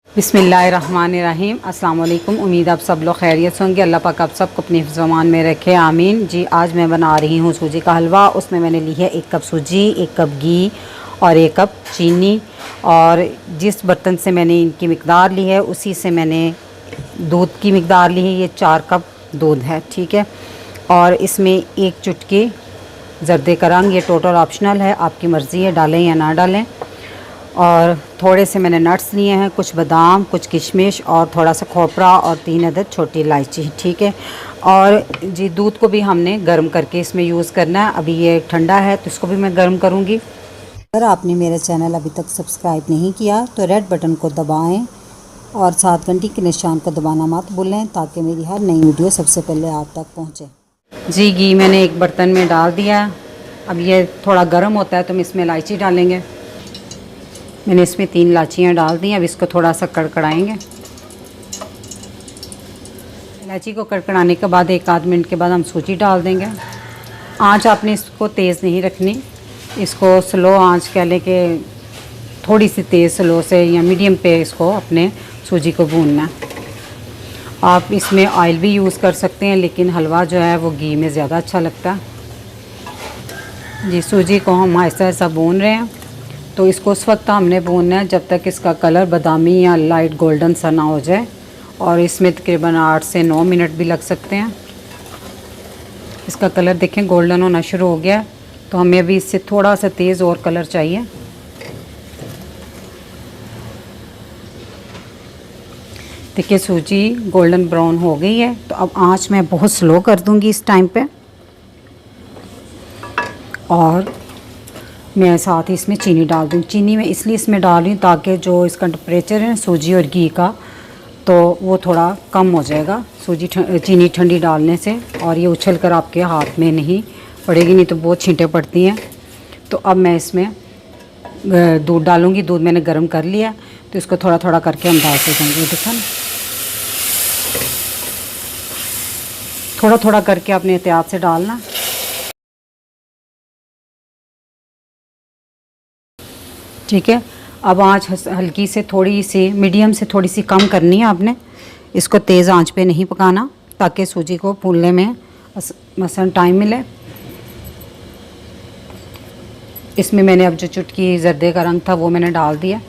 बिस्मिल्लाहिर्रहमानिर्रहीम। अस्सलाम वालेकुम। उम्मीद आप सब लोग खैरियत से होंगे। अल्लाह पाक आप सबको अपने हिफ्ज़-ओ-अमान में रखे, आमीन जी। आज मैं बना रही हूँ सूजी का हलवा। उसमें मैंने ली है 1 कप सूजी, 1 कप घी और 1 कप चीनी। और जिस बर्तन से मैंने इनकी मिकदार ली है उसी से मैंने दूध की मिकदार ली है। ये 4 कप दूध है, ठीक है। और इसमें 1 चुटकी ज़र्दे का रंग, ये टोटल ऑप्शनल है, आपकी मर्ज़ी है डालें या ना डालें। और थोड़े से मैंने नट्स लिए हैं, कुछ बादाम, कुछ किशमिश और थोड़ा सा खोपरा और 3 अदद छोटी इलायची, ठीक है। और जी दूध को भी हमने गर्म करके इसमें यूज़ करना है। अभी ये ठंडा है तो इसको भी मैं गर्म करूँगी। अगर आपने मेरा चैनल अभी तक सब्सक्राइब नहीं किया तो रेड बटन को दबाएं और साथ घंटी के निशान को दबाना मत भूलें ताकि मेरी हर नई वीडियो सबसे पहले आप तक पहुँचे। जी घी मैंने एक बर्तन में डाल दिया। अब ये थोड़ा गर्म होता है तो हम इसमें इलायची डालेंगे। मैंने इसमें 3 इलायचियाँ डाल दी। अब इसको थोड़ा सा कड़कड़ाएंगे। इलायची को कड़कड़ाने के बाद 1 आध मिनट के बाद हम सूजी डाल देंगे। आंच आपने इसको तेज़ नहीं रखनी, इसको स्लो आंच कह लें कि थोड़ी सी तेज़ स्लो से या मीडियम पे इसको अपने सूजी को भूनना है। आप इसमें ऑयल भी यूज़ कर सकते हैं लेकिन हलवा जो है वो घी में ज़्यादा अच्छा लगता है। जी सूजी को हम आहिस्ता आहिस्ता भून रहे हैं। तो इसको उस वक्त हमने भूनना है जब तक इसका कलर बादामी या लाइट गोल्डन सा ना हो जाए। और इसमें तकरीबन 8 से 9 मिनट भी लग सकते हैं। इसका कलर देखें गोल्डन होना शुरू हो गया, तो हमें अभी इससे थोड़ा सा तेज़ और कलर चाहिए। देखिए सूजी गोल्डन ब्राउन हो गई है। तो अब आंच मैं बहुत स्लो कर दूंगी इस टाइम पे। और मैं साथ ही इसमें चीनी डाल दूँ। चीनी मैं इसलिए इसमें डाल रही हूँ ताकि जो इसका टेम्परेचर है सूजी और घी का, तो वो थोड़ा कम हो जाएगा चीनी ठंडी डालने से। और ये उछल कर आपके हाथ में नहीं पड़ेगी, नहीं तो बहुत छींटे पड़ती हैं। तो अब मैं इसमें दूध डालूँगी। दूध मैंने गर्म कर लिया तो इसको थोड़ा थोड़ा करके हम डालते जाएंगे। देखा ना, थोड़ा थोड़ा करके अपने एहतियात से डालना। ठीक है। अब आंच हल्की से थोड़ी सी मीडियम से थोड़ी सी कम करनी है आपने। इसको तेज़ आंच पे नहीं पकाना ताकि सूजी को फूलने में मसलन टाइम मिले। इसमें मैंने अब जो चुटकी ज़र्दे का रंग था वो मैंने डाल दिया।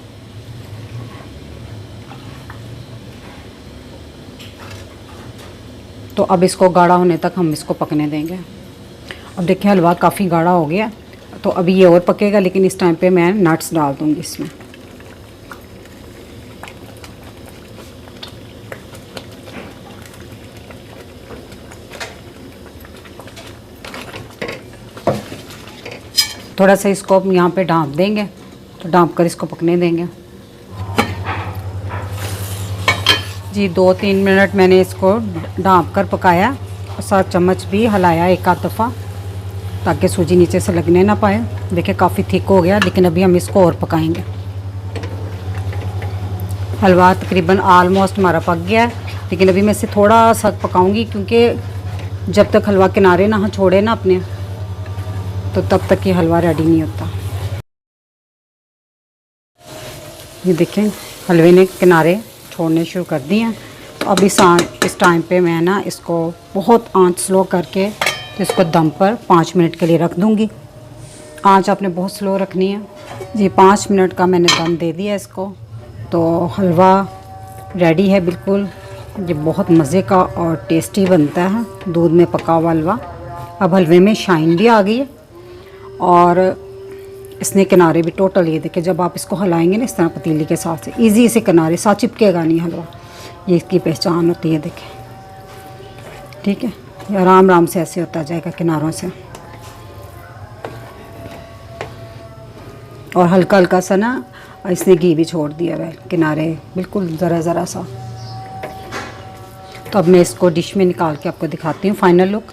तो अब इसको गाढ़ा होने तक हम इसको पकने देंगे। अब देखिए हलवा काफ़ी गाढ़ा हो गया, तो अभी ये और पकेगा, लेकिन इस टाइम पे मैं नट्स डाल दूँगी इसमें। थोड़ा सा इसको अब यहाँ पे ढाँप देंगे, तो ढाँप कर इसको पकने देंगे। जी 2-3 मिनट मैंने इसको ढाँप कर पकाया और 7 चम्मच भी हिलाया 1 आध दफ़ा ताकि सूजी नीचे से लगने ना पाए। देखिए काफ़ी थिक हो गया, लेकिन अभी हम इसको और पकाएंगे। हलवा तकरीबन आलमोस्ट हमारा पक गया है, लेकिन अभी मैं इसे थोड़ा सा पकाऊंगी क्योंकि जब तक हलवा किनारे ना छोड़े ना अपने, तो तब तक ये हलवा रेडी नहीं होता। ये देखें हलवे ने किनारे छोड़ने शुरू कर दिए हैं। तो अब इस टाइम पे मैं ना इसको बहुत आंच स्लो करके तो इसको दम पर 5 मिनट के लिए रख दूँगी। आंच आपने बहुत स्लो रखनी है जी। 5 मिनट का मैंने दम दे दिया इसको। तो हलवा रेडी है बिल्कुल। ये बहुत मज़े का और टेस्टी बनता है दूध में पका हुआ हलवा। अब हलवे में शाइन भी आ गई है और इसने किनारे भी टोटल, ये देखिए जब आप इसको हिलाएंगे ना इस तरह पतीली के साथ से ईजी से किनारे साथ चिपकेगा नहीं हलवा। ये इसकी पहचान होती है, देखें ठीक है। ये आराम आराम से ऐसे होता जाएगा किनारों से। और हल्का हल्का सा ना इसने घी भी छोड़ दिया है किनारे, बिल्कुल ज़रा ज़रा सा। तो अब मैं इसको डिश में निकाल के आपको दिखाती हूँ फाइनल लुक।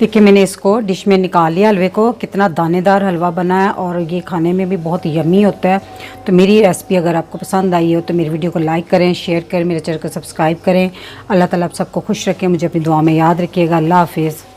देखिए मैंने इसको डिश में निकाल लिया हलवे को। कितना दानेदार हलवा बना है और ये खाने में भी बहुत यम्मी होता है। तो मेरी रेसिपी अगर आपको पसंद आई हो तो मेरी वीडियो को लाइक करें, शेयर करें, मेरे चैनल को सब्सक्राइब करें। अल्लाह ताला आप सबको खुश रखें, मुझे अपनी दुआ में याद रखिएगा। अल्लाह हाफिज़।